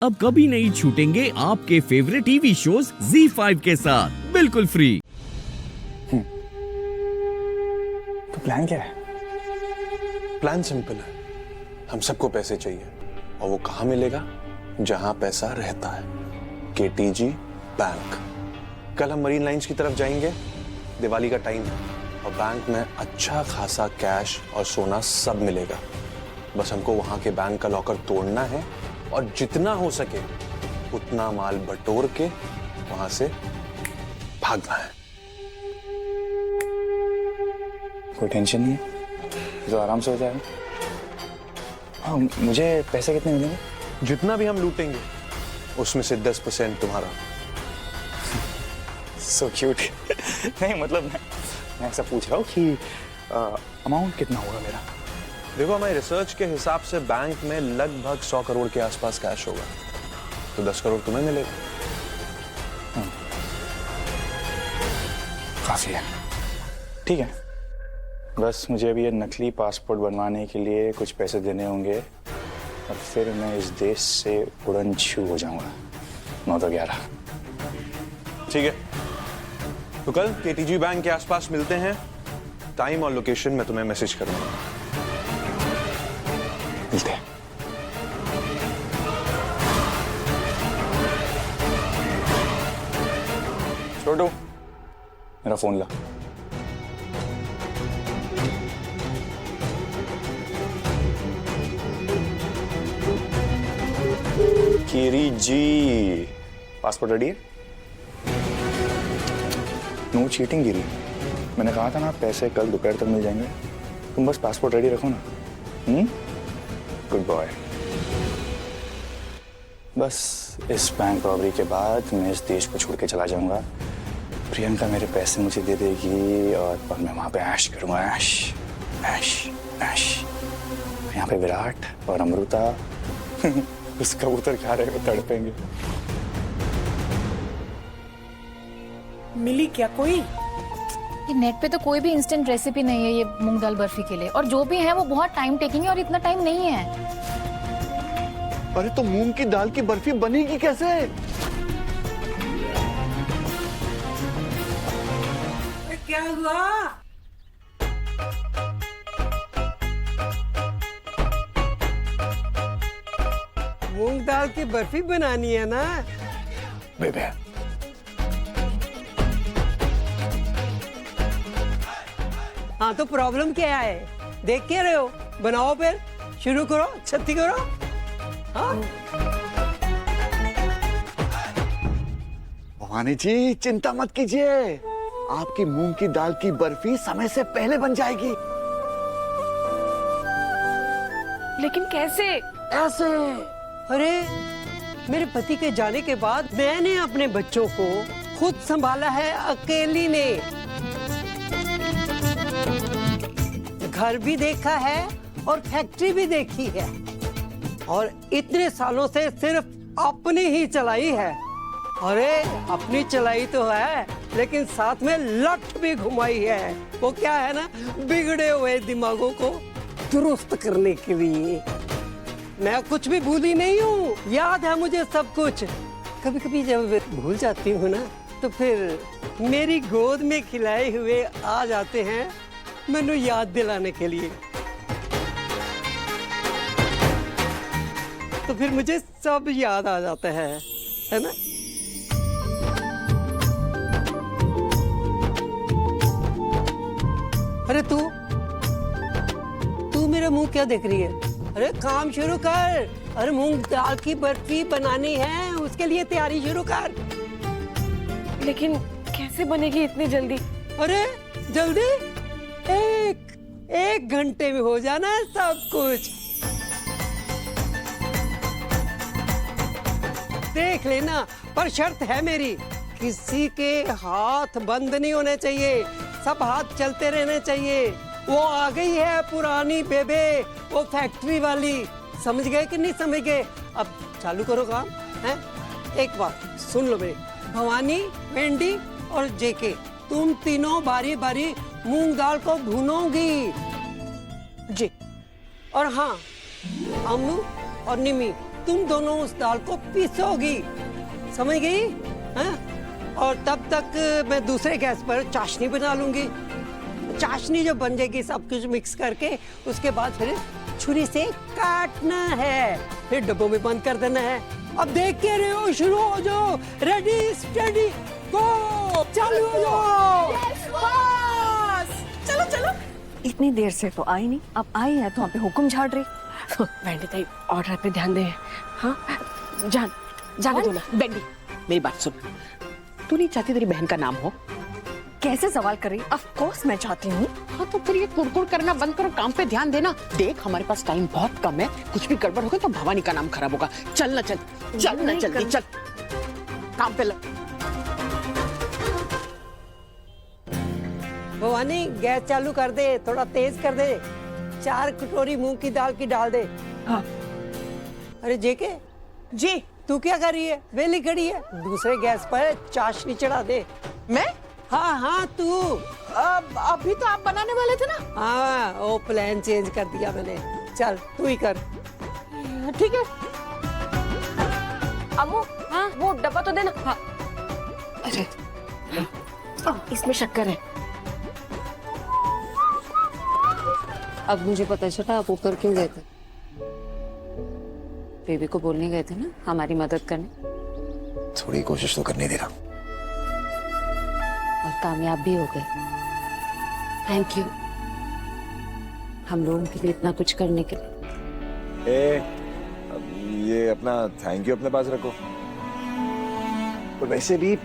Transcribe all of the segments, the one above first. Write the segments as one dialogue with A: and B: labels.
A: अब कभी नहीं छूटेंगे आपके फेवरेट टीवी शोज ZEE5 के साथ बिल्कुल फ्री।
B: तो प्लान क्या है?
C: प्लान सिंपल है, हम सबको पैसे चाहिए और वो कहाँ मिलेगा? जहां पैसा रहता है, KTG बैंक। कल हम मरीन लाइंस की तरफ जाएंगे, दिवाली का टाइम है और बैंक में अच्छा खासा कैश और सोना सब मिलेगा। बस हमको वहां के बैंक का लॉकर तोड़ना है और जितना हो सके उतना माल बटोर के वहां से भागना है।
B: कोई टेंशन नहीं है, तो आराम से हो जाएगा। हाँ, मुझे पैसे कितने मिलेंगे?
C: जितना भी हम लूटेंगे उसमें से 10% तुम्हारा।
B: So cute. नहीं मतलब मैं ऐसा पूछ रहा हूँ कि अमाउंट कितना होगा मेरा?
C: देखो, हमारी रिसर्च के हिसाब से बैंक में लगभग 100 करोड़ के आसपास कैश होगा, तो 10 करोड़ तुम्हें मिलेगा।
B: काफी है, ठीक है। बस मुझे अभी ये नकली पासपोर्ट बनवाने के लिए कुछ पैसे देने होंगे और फिर मैं इस देश से उड़न छू हो जाऊंगा। 9 तो 11।
C: ठीक है, तो कल KTG बैंक के आसपास मिलते हैं। टाइम और लोकेशन मैं तुम्हें मैसेज करूंगा।
B: मिलते हैं। छोटू, मेरा फोन ला। कीरी जी, पासपोर्ट रेडी है? नो चीटिंग गिरी। मैंने कहा था ना पैसे कल दोपहर तक मिल जाएंगे। तुम बस पासपोर्ट रेडी रखो ना। Good boy. बस इस बैंक रॉबरी के बाद मैं इस देश को छोड़ के चला जाऊंगा। प्रियंका मेरे पैसे मुझे दे देगी और मैं वहां पे ऐश करूंगा। ऐश ऐश ऐश। यहाँ पे विराट और अमृता उस कबूतर खा रहे हो, तड़पेंगे।
D: मिली क्या कोई?
E: ये नेट पे तो कोई भी इंस्टेंट रेसिपी नहीं है ये मूंग दाल बर्फी के लिए, और जो भी है वो बहुत टाइम टेकिंग है और इतना टाइम नहीं है।
F: अरे तो मूंग की दाल की बर्फी बनेगी कैसे?
D: क्या हुआ? मूंग दाल की बर्फी बनानी है ना?
B: बेबे
D: हाँ, तो प्रॉब्लम क्या है? देख के रहे हो, बनाओ फिर, शुरू करो, छत्ती करो। हाँ?
F: भवानी जी चिंता मत कीजिए, आपकी मूंग की दाल की बर्फी समय से पहले बन जाएगी।
E: लेकिन कैसे?
F: ऐसे।
D: अरे, मेरे पति के जाने के बाद मैंने अपने बच्चों को खुद संभाला है, अकेली ने। घर भी देखा है और फैक्ट्री भी देखी है और इतने सालों से सिर्फ अपनी ही चलाई है। अरे अपनी चलाई तो है, लेकिन साथ में लठ भी घुमाई है। वो क्या है ना, बिगड़े हुए दिमागों को दुरुस्त करने के लिए। मैं कुछ भी भूली नहीं हूँ, याद है मुझे सब कुछ। कभी कभी जब भूल जाती हूँ ना, तो फिर मेरी गोद में खिलाए हुए आ जाते हैं मैंने याद दिलाने के लिए। तो फिर मुझे सब याद आ जाता है ना? अरे तू मेरा मुंह क्या देख रही है? अरे काम शुरू कर। अरे मूंग दाल की बर्फी बनानी है, उसके लिए तैयारी शुरू कर।
E: लेकिन कैसे बनेगी इतनी जल्दी?
D: अरे जल्दी, एक घंटे में हो जाना है सब कुछ। देख लेना, पर शर्त है मेरी, किसी के हाथ बंद नहीं होने चाहिए, सब हाथ चलते रहने चाहिए। वो आ गई है पुरानी बेबे, वो फैक्ट्री वाली। समझ गए कि नहीं समझ गए? अब चालू करो काम है। एक बात सुन लो मेरी, भवानी, वेंडी और जेके, तुम तीनों बारी बारी मूंग दाल को भूनोगी जी। और हाँ, अम्मू और निमी, तुम दोनों उस दाल को पीसोगी, समझ गई? हाँ? और तब तक मैं दूसरे गैस पर चाशनी बना लूंगी। चाशनी जो बन जाएगी सब कुछ मिक्स करके, उसके बाद फिर छुरी से काटना है, फिर डब्बों में बंद कर देना है। अब देख के रहे हो, शुरू हो जाओ। रेडी स्टडी गो, चालू हो जाओ।
G: चलो चलो, इतनी देर से तो आई नहीं, अब आई है तो वहाँ पे हुक्म झाड़ रही।
H: बेंडी ताई ऑर्डर पे ध्यान दे। हाँ जाने दो ना। बेंडी मेरी बात सुन, तू नहीं चाहती तेरी बहन का नाम हो?
G: कैसे सवाल कर रही? ऑफ कोर्स मैं चाहती हूँ।
H: हाँ तो फिर ये कुड़कुड़ करना बंद करो, काम पे ध्यान देना। देख हमारे पास टाइम बहुत कम है, कुछ भी गड़बड़ होगा तो भवानी का नाम खराब होगा। चल ना, चल चल ना, जल्दी चल, काम पे लग।
D: भवानी गैस चालू कर दे, थोड़ा तेज कर दे। 4 कटोरी मूंग की दाल की डाल दे।
H: हाँ
D: अरे जेके
H: जी,
D: तू क्या कर रही है? वेली खड़ी है, दूसरे गैस पर चाशनी चढ़ा दे।
H: मैं?
D: हाँ हाँ तू।
H: अभी तो आप बनाने वाले थे ना।
D: हाँ वो प्लान चेंज कर दिया मैंने। चल तू ही कर।
H: ठीक है।
G: अम्मू, हाँ वो डब्बा तो देना। हाँ।
H: अरे
G: इसमें शक्कर है।
I: अब मुझे पता चला आप ऊपर क्यों गए थे। बेबी को बोलने गए थे ना हमारी मदद करने,
C: थोड़ी कोशिश तो करने दे रहा।
I: और कामयाब भी हो गए। थैंक यू हम लोगों के लिए इतना कुछ करने के लिए।
C: अब ये अपना थैंक यू अपने पास रखो। और वैसे भी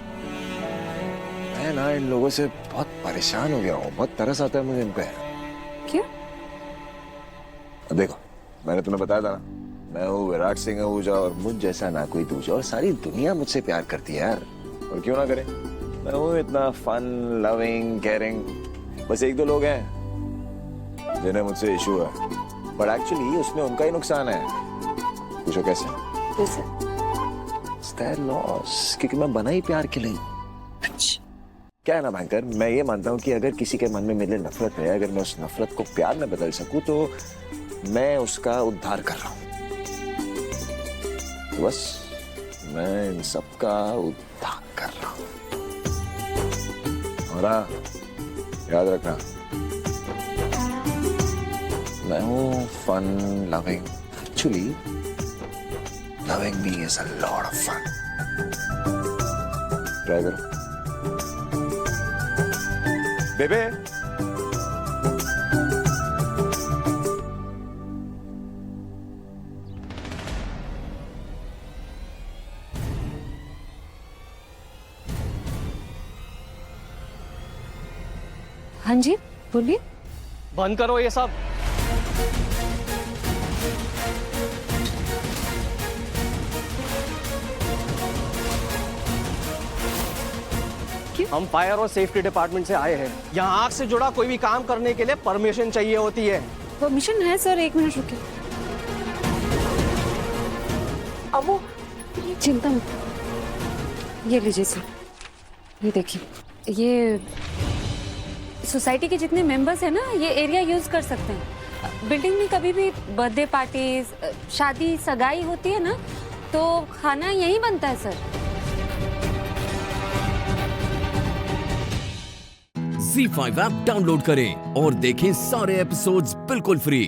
C: मैं ना इन लोगों से बहुत परेशान हो गया हूँ, बहुत तरस आता है मुझे इन पे।
I: क्यों?
C: अब देखो, मैंने तुम्हें बताया था ना, मैं हूँ विराट सिंह आहूजा और मुझ जैसा ना कोई दूजा, और सारी दुनिया मुझसे प्यार करती है यार, और क्यों ना करे। मैं हूँ इतना फन, लविंग, केयरिंग। बस 1-2 लोग हैं जिन्हें मुझसे इशू है, बट एक्चुअली उसमें उनका ही नुकसान है। पूछो कैसे? लॉस, क्योंकि मैं बना ही प्यार के लिए। क्या है ना भयंकर, मैं ये मानता हूँ कि अगर किसी के मन में मेरे लिए नफरत है, अगर मैं उस नफरत को प्यार में बदल सकूं तो मैं उसका उद्धार कर रहा हूँ। तो बस मैं इन सबका उद्धार कर रहा हूँ। और हाँ, याद रखना, मैं हूँ fun loving. Actually loving me is a lot of fun. Try करो बेबे।
I: हाँ जी बोलिए।
J: बंद करो ये सब। हम फायर और सेफ्टी डिपार्टमेंट से आए हैं। यहाँ आग से जुड़ा कोई भी काम करने के लिए परमिशन चाहिए होती है।
I: परमिशन है सर, 1 मिनट रुकिए।
G: अम्मू,
I: चिंता मत, ये लीजिए सर, ये देखिए, ये सोसाइटी के जितने मेंबर्स हैं ना ये एरिया यूज कर सकते हैं। बिल्डिंग में कभी भी बर्थडे पार्टीज, शादी, सगाई होती है ना तो खाना यहीं बनता है सर।
A: ZEE5 ऐप डाउनलोड करें और देखें सारे एपिसोड्स बिल्कुल फ्री।